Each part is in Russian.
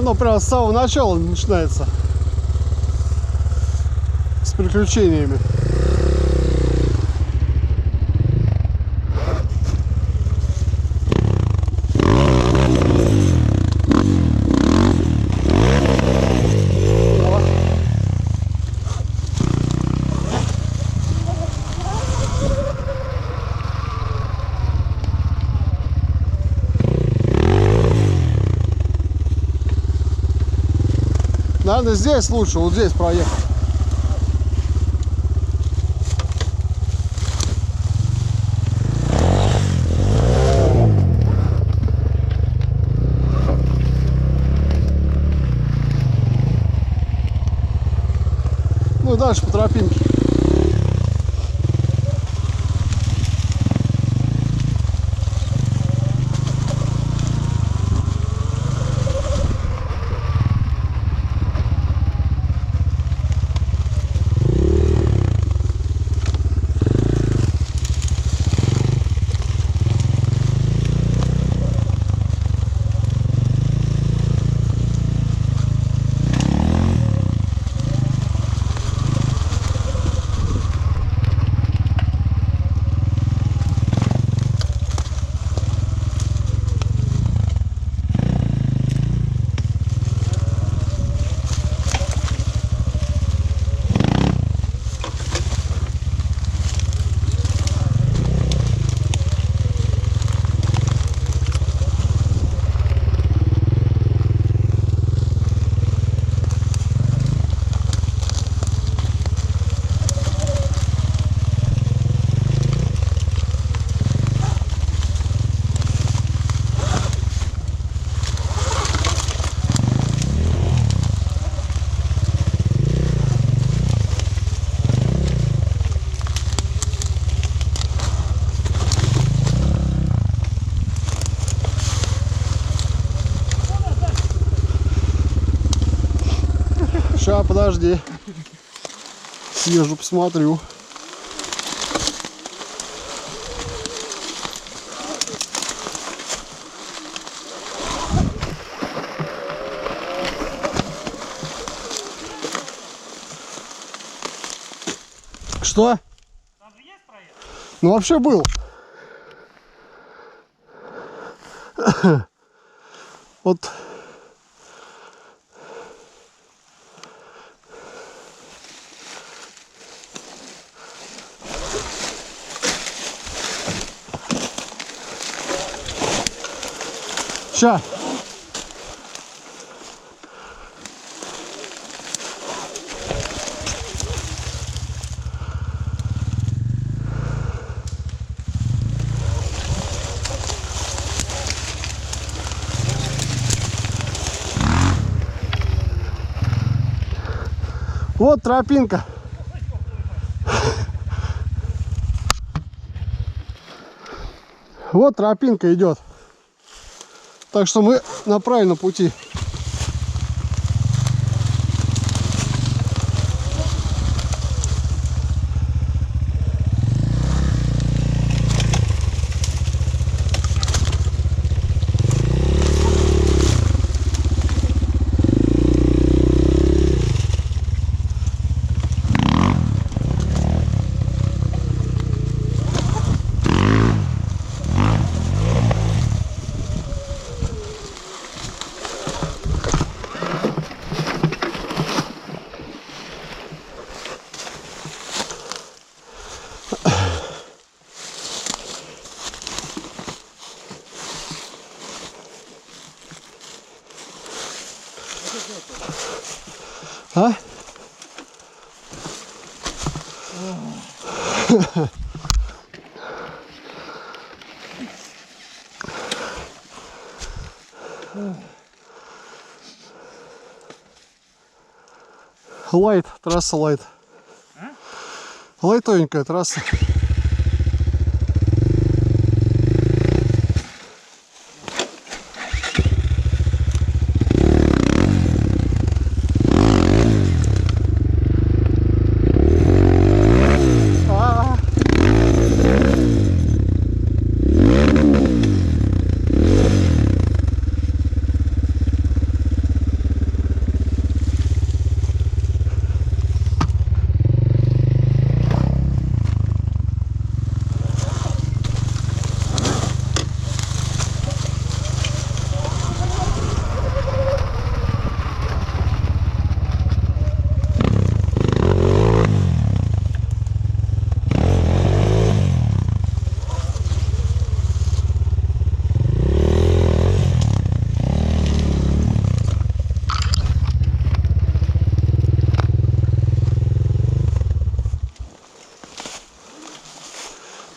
Оно прямо с самого начала начинается. С приключениями. Наверное, здесь лучше, вот здесь проехать. Ну и дальше по тропинке. Ща, подожди. Съезжу, посмотрю. Что? Там же есть проезд? Ну вообще был. Вот. Ща. Вот тропинка. Вот тропинка идет. Так что мы на правильном пути. А? Лайт, трасса лайт. А? Лайтовенькая трасса.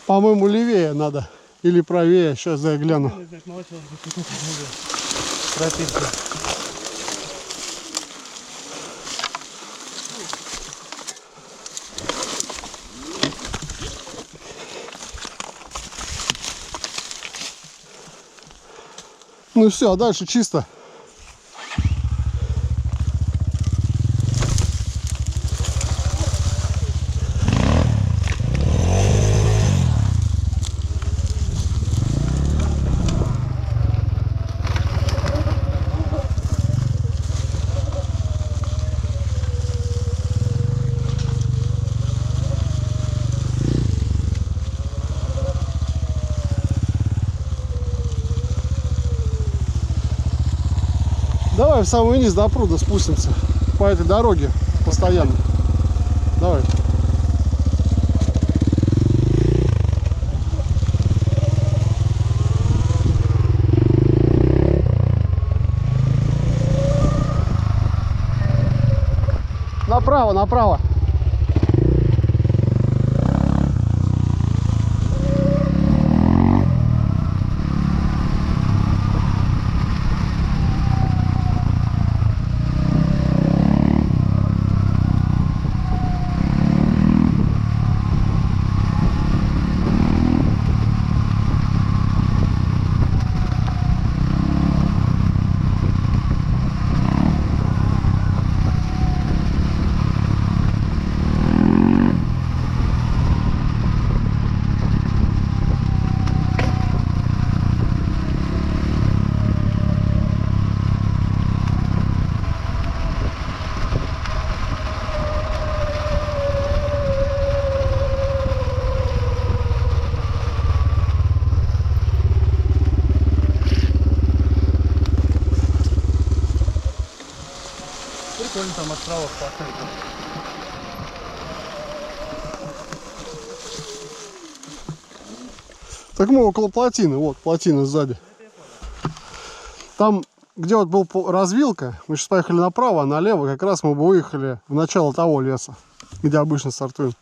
По-моему, левее надо. Или правее. Сейчас я гляну. Ну все, а дальше чисто. Давай в самый низ до пруда спустимся. По этой дороге постоянно. Давай. Направо, направо. Прикольно там от права пахнет. Так мы около плотины. Вот плотина сзади. Там, где вот был развилка, мы сейчас поехали направо, а налево как раз мы бы выехали в начало того леса, где обычно стартуем.